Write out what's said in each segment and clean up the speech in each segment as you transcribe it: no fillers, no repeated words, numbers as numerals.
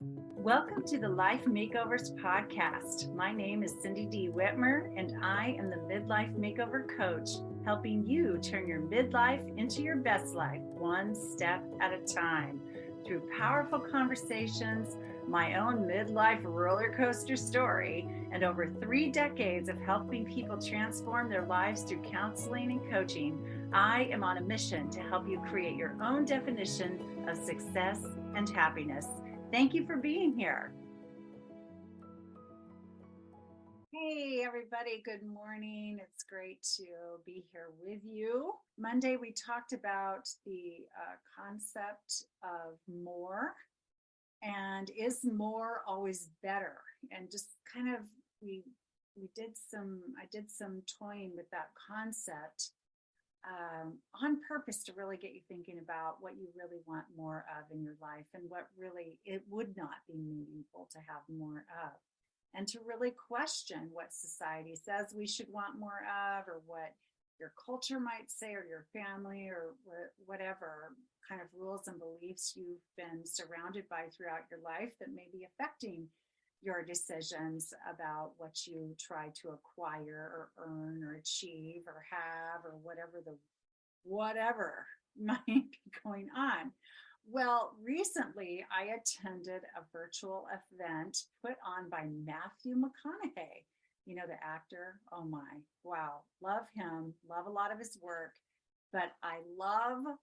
Welcome to the Life Makeovers podcast. My name is Cindy D. Whitmer, and I am the Midlife Makeover Coach, helping you turn your midlife into your best life, one step at a time. Through powerful conversations, my own midlife roller coaster story, and over 3 decades of helping people transform their lives through counseling and coaching, I am on a mission to help you create your own definition of success and happiness. Thank you for being here. Hey, everybody. Good morning. It's great to be here with you. Monday, we talked about the concept of more and is more always better? And just kind of, I did some toying with that concept on purpose to really get you thinking about what you really want more of in your life and what really it would not be meaningful to have more of. And to really question what society says we should want more of, or what your culture might say, or your family, or whatever kind of rules and beliefs you've been surrounded by throughout your life that may be affecting your decisions about what you try to acquire or earn or achieve or have, or whatever might be going on. Well, recently I attended a virtual event put on by Matthew McConaughey, the actor. Oh my, wow, love him, love a lot of his work. But I love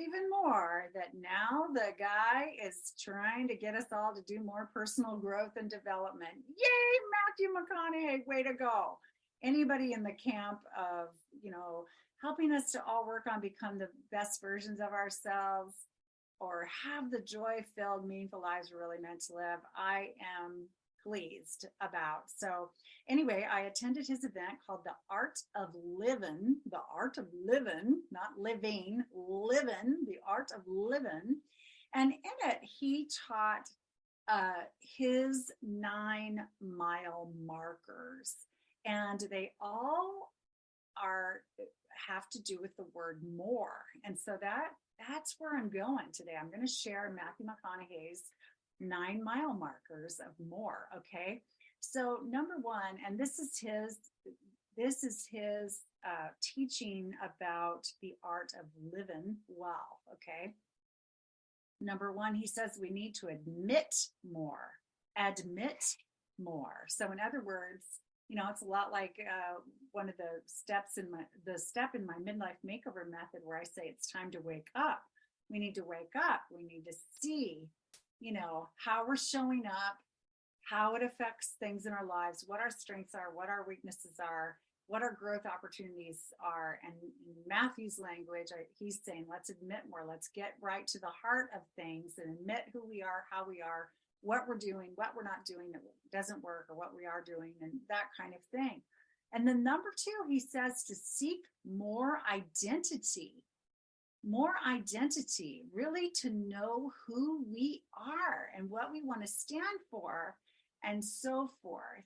even more that now the guy is trying to get us all to do more personal growth and development. Yay, Matthew McConaughey, way to go. Anybody in the camp of, helping us to all work on become the best versions of ourselves or have the joy-filled, meaningful lives we're really meant to live, I am pleased about. So anyway, I attended his event called the Art of Livin, not living, livin, the Art of Livin. And in it, he taught his 9-mile markers. And they all have to do with the word more. And so that's where I'm going today. I'm going to share Matthew McConaughey's 9-mile markers of more. Okay. So number one, and this is his teaching about the art of living well. Okay. Number one, he says we need to admit more. So in other words, it's a lot like one of the step in my midlife makeover method where I say it's time to wake up. We need to wake up. We need to see, how we're showing up, how it affects things in our lives, what our strengths are, what our weaknesses are, what our growth opportunities are. And in Matthew's language, he's saying, let's admit more. Let's get right to the heart of things and admit who we are, how we are, what we're doing, what we're not doing that doesn't work, or what we are doing, and that kind of thing. And then number two, he says to seek more identity, really to know who we are and what we want to stand for and so forth.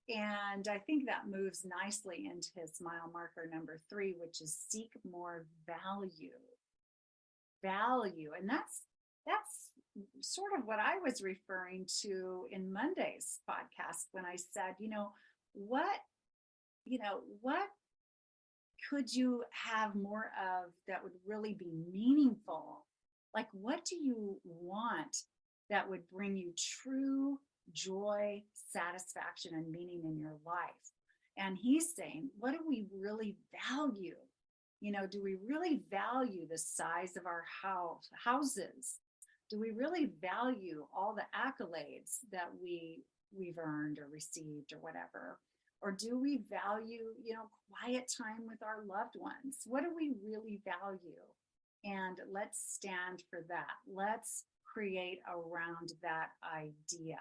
And I think that moves nicely into his mile marker number 3, which is seek more value. And that's sort of what I was referring to in Monday's podcast when I said, what could you have more of that would really be meaningful? Like, what do you want that would bring you true joy, satisfaction, and meaning in your life? And he's saying, what do we really value? Do we really value the size of our houses? Do we really value all the accolades that we've earned or received or whatever? Or do we value, quiet time with our loved ones? What do we really value? And let's stand for that. Let's create around that idea.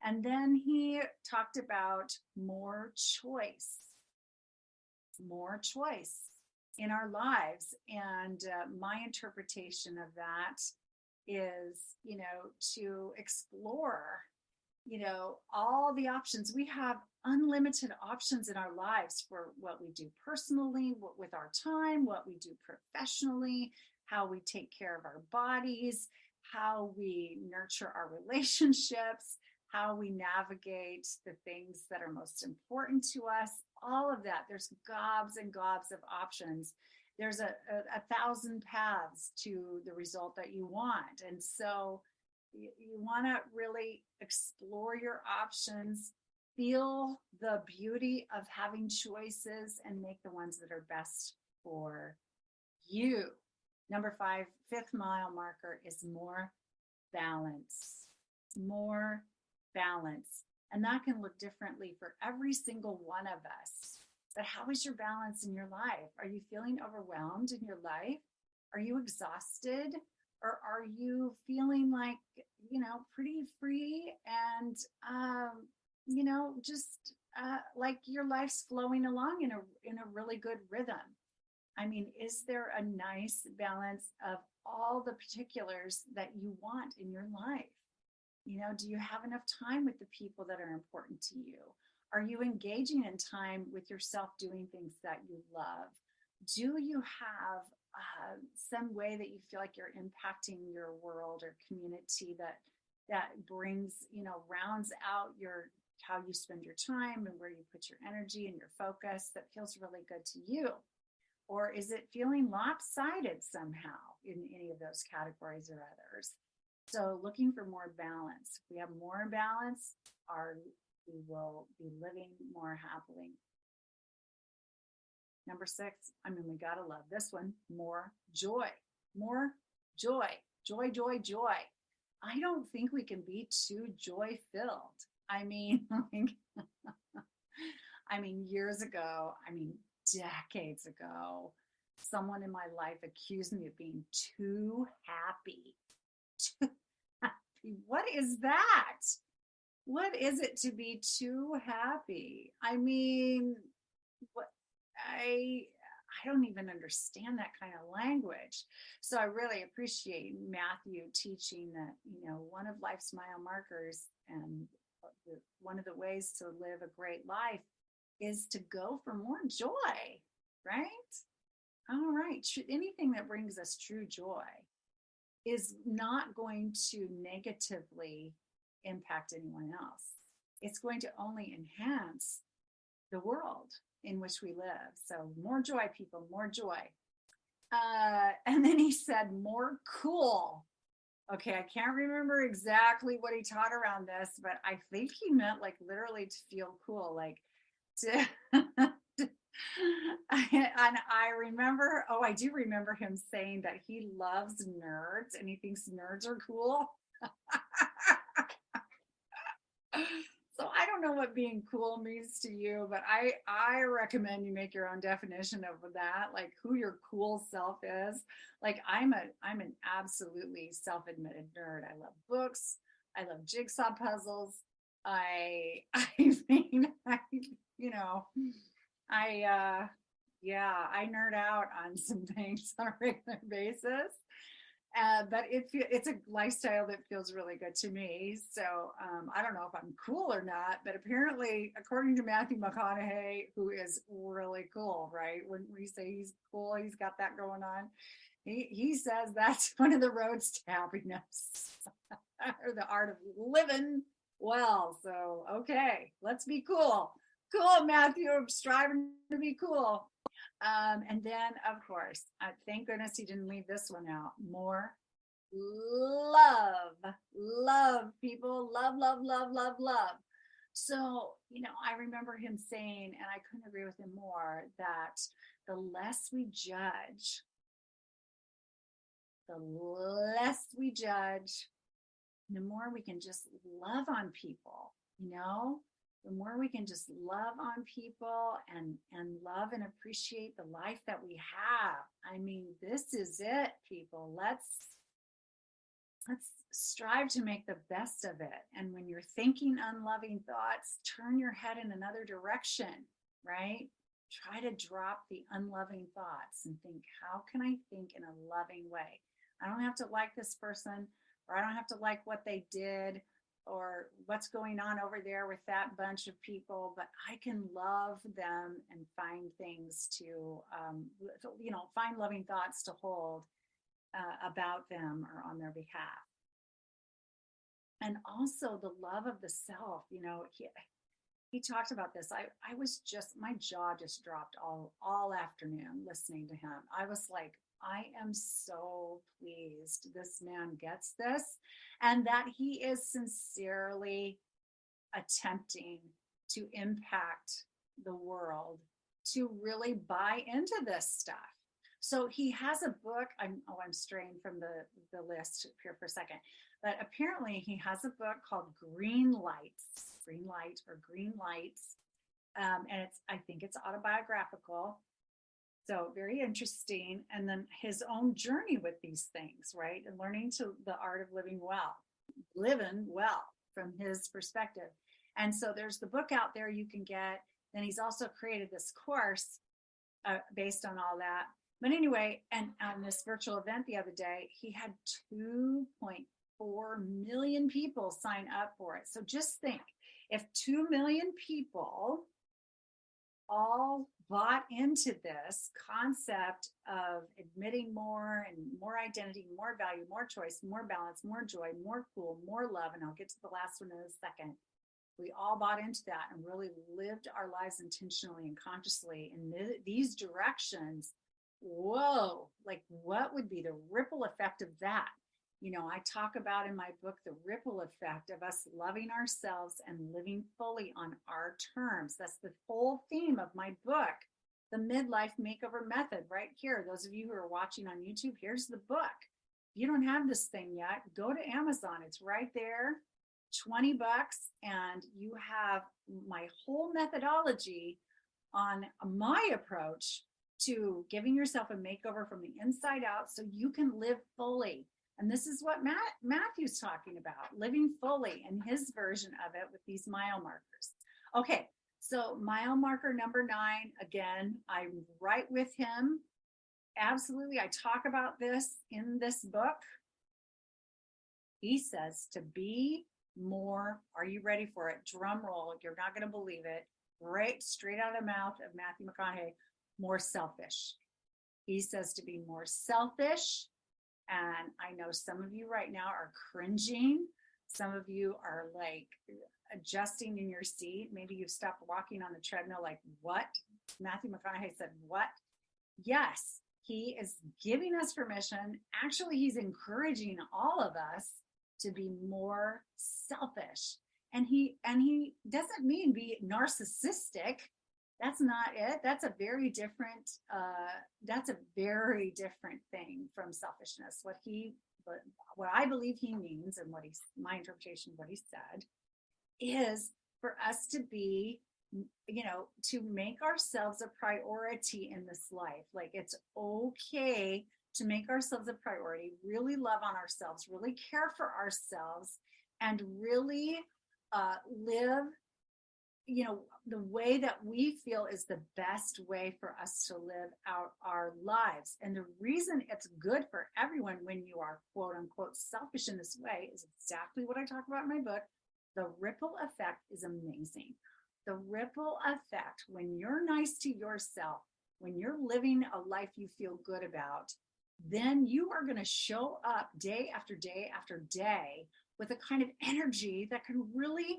And then he talked about more choice in our lives. And my interpretation of that is, to explore, all the options. We have unlimited options in our lives for what we do personally, with our time, what we do professionally, how we take care of our bodies, how we nurture our relationships, how we navigate the things that are most important to us, all of that. There's gobs and gobs of options. There's a thousand paths to the result that you want. And so you want to really explore your options, feel the beauty of having choices, and make the ones that are best for you. Number 5, fifth mile marker is more balance. More balance. And that can look differently for every single one of us. But how is your balance in your life? Are you feeling overwhelmed in your life? Are you exhausted? Or are you feeling like, pretty free and, just like your life's flowing along in a really good rhythm? I mean, is there a nice balance of all the particulars that you want in your life? Do you have enough time with the people that are important to you? Are you engaging in time with yourself doing things that you love? Do you have some way that you feel like you're impacting your world or community that brings, rounds out how you spend your time and where you put your energy and your focus that feels really good to you? Or is it feeling lopsided somehow in any of those categories or others? So looking for more balance. If we have more balance, we will be living more happily. Number 6, we gotta love this one, more joy. More joy. Joy, joy, joy. I don't think we can be too joy-filled. Years ago, decades ago, someone in my life accused me of being too happy. Too happy. What is that? What is it to be too happy? I don't even understand that kind of language. So I really appreciate Matthew teaching that, one of life's mile markers and one of the ways to live a great life is to go for more joy, right? All right. Anything that brings us true joy is not going to negatively impact anyone else. It's going to only enhance the world in which we live. So more joy, people, more joy. And then he said, more cool. Okay, I can't remember exactly what he taught around this, but I think he meant like literally to feel cool, like to and I do remember him saying that he loves nerds and he thinks nerds are cool. So I don't know what being cool means to you, but I recommend you make your own definition of that, like who your cool self is. Like I'm an absolutely self-admitted nerd. I love books. I love jigsaw puzzles. I mean, I nerd out on some things on a regular basis. But it's a lifestyle that feels really good to me. So I don't know if I'm cool or not, but apparently, according to Matthew McConaughey, who is really cool, right? When we say he's cool, he's got that going on. He says that's one of the roads to happiness or the art of living well. So, okay, let's be cool. Cool, Matthew, I'm striving to be cool. And then, of course, thank goodness he didn't leave this one out. More love. Love, people. Love, love, love, love, love. So, I remember him saying, and I couldn't agree with him more, that the less we judge, the more we can just love on people, the more we can just love on people and love and appreciate the life that we have. This is it, people. Let's strive to make the best of it. And when you're thinking unloving thoughts, turn your head in another direction, right? Try to drop the unloving thoughts and think, how can I think in a loving way? I don't have to like this person, or I don't have to like what they did, or what's going on over there with that bunch of people, but I can love them and find things to, find loving thoughts to hold about them or on their behalf. and also the love of the self. He talked about this. I was just, my jaw just dropped all afternoon listening to him. I was like, I am so pleased this man gets this, and that he is sincerely attempting to impact the world to really buy into this stuff. So he has a book. I'm straying from the list here for a second, but apparently he has a book called Green Lights, and I think it's autobiographical. So very interesting. And then his own journey with these things, right? And learning the art of living well from his perspective. And so there's the book out there you can get. Then he's also created this course based on all that. But anyway, and on this virtual event the other day, he had 2.4 million people sign up for it. So just think, if 2 million people all bought into this concept of admitting more and more identity, more value, more choice, more balance, more joy, more cool, more love, and I'll get to the last one in a second. We all bought into that and really lived our lives intentionally and consciously in these directions. Whoa, like what would be the ripple effect of that? I talk about in my book the ripple effect of us loving ourselves and living fully on our terms. That's the whole theme of my book, The Midlife Makeover Method, right here. Those of you who are watching on YouTube, here's the book. If you don't have this thing yet, go to Amazon. It's right there, $20, and you have my whole methodology on my approach to giving yourself a makeover from the inside out so you can live fully. And this is what Matthew's talking about, living fully, and his version of it with these mile markers. Okay, so mile marker number 9, again, I'm right with him. Absolutely, I talk about this in this book. He says to be more, are you ready for it? Drum roll, you're not going to believe it. Right, straight out of the mouth of Matthew McConaughey, more selfish. He says to be more selfish. And I know some of you right now are cringing. Some of you are like adjusting in your seat. Maybe you've stopped walking on the treadmill like, what? Matthew McConaughey said, what? Yes, he is giving us permission. Actually, he's encouraging all of us to be more selfish. And he doesn't mean be narcissistic. That's not it. That's a very different thing from selfishness. What I believe he means, and my interpretation of what he said, is for us to be, to make ourselves a priority in this life. Like, it's okay to make ourselves a priority, really love on ourselves, really care for ourselves, and really live the way that we feel is the best way for us to live out our lives. And the reason it's good for everyone when you are quote unquote selfish in this way is exactly what I talk about in my book. The ripple effect is amazing. The ripple effect, when you're nice to yourself, when you're living a life you feel good about, then you are going to show up day after day after day with a kind of energy that can really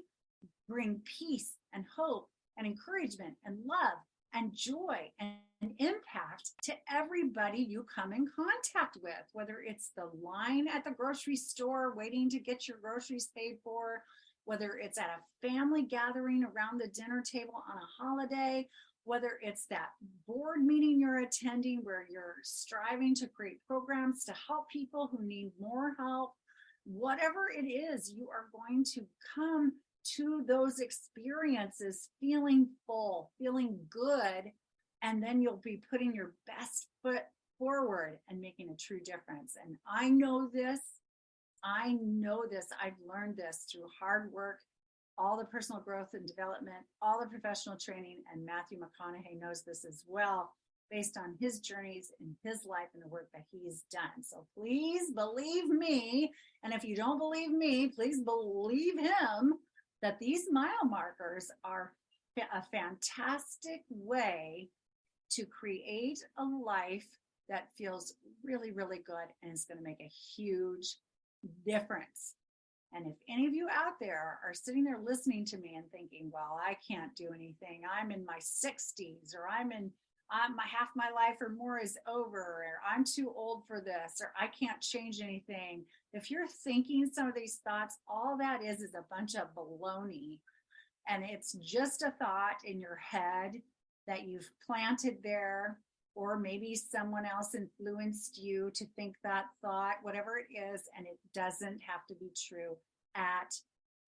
bring peace and hope and encouragement and love and joy and impact to everybody you come in contact with, whether it's the line at the grocery store waiting to get your groceries paid for, whether it's at a family gathering around the dinner table on a holiday, whether it's that board meeting you're attending where you're striving to create programs to help people who need more help. Whatever it is, you are going to come to those experiences feeling full, feeling good, and then you'll be putting your best foot forward and making a true difference. And I know this. I've learned this through hard work, all the personal growth and development, all the professional training, and Matthew McConaughey knows this as well, based on his journeys in his life and the work that he's done. So please believe me. And if you don't believe me, please believe him that these mile markers are a fantastic way to create a life that feels really, really good and is going to make a huge difference. And if any of you out there are sitting there listening to me and thinking, well, I can't do anything, I'm in my 60s, or my half my life or more is over, or I'm too old for this, or I can't change anything. If you're thinking some of these thoughts, all that is a bunch of baloney. And it's just a thought in your head that you've planted there, or maybe someone else influenced you to think that thought, whatever it is, and it doesn't have to be true at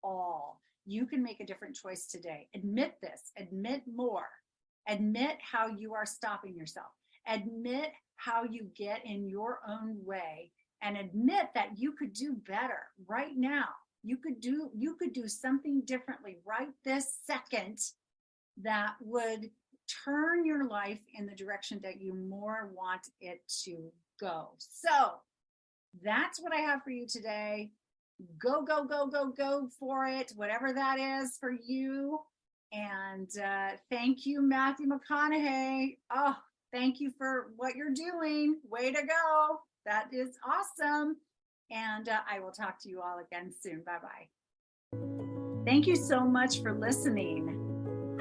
all. You can make a different choice today. Admit this, admit more, admit how you are stopping yourself, admit how you get in your own way, and admit that you could do better right now. You could do something differently right this second that would turn your life in the direction that you more want it to go. So that's what I have for you today. Go, go, go, go, go for it, whatever that is for you. And thank you, Matthew McConaughey. Oh, thank you for what you're doing. Way to go. That is awesome. And I will talk to you all again soon. Bye-bye. Thank you so much for listening.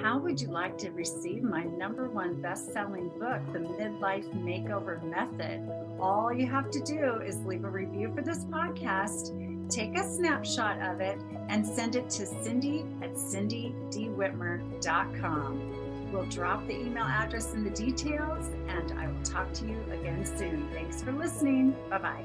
How would you like to receive my #1 best-selling book, The Midlife Makeover Method? All you have to do is leave a review for this podcast, take a snapshot of it, and send it to cindy@cindydwhitmer.com. We'll drop the email address in the details, and I will talk to you again soon. Thanks for listening. Bye-bye.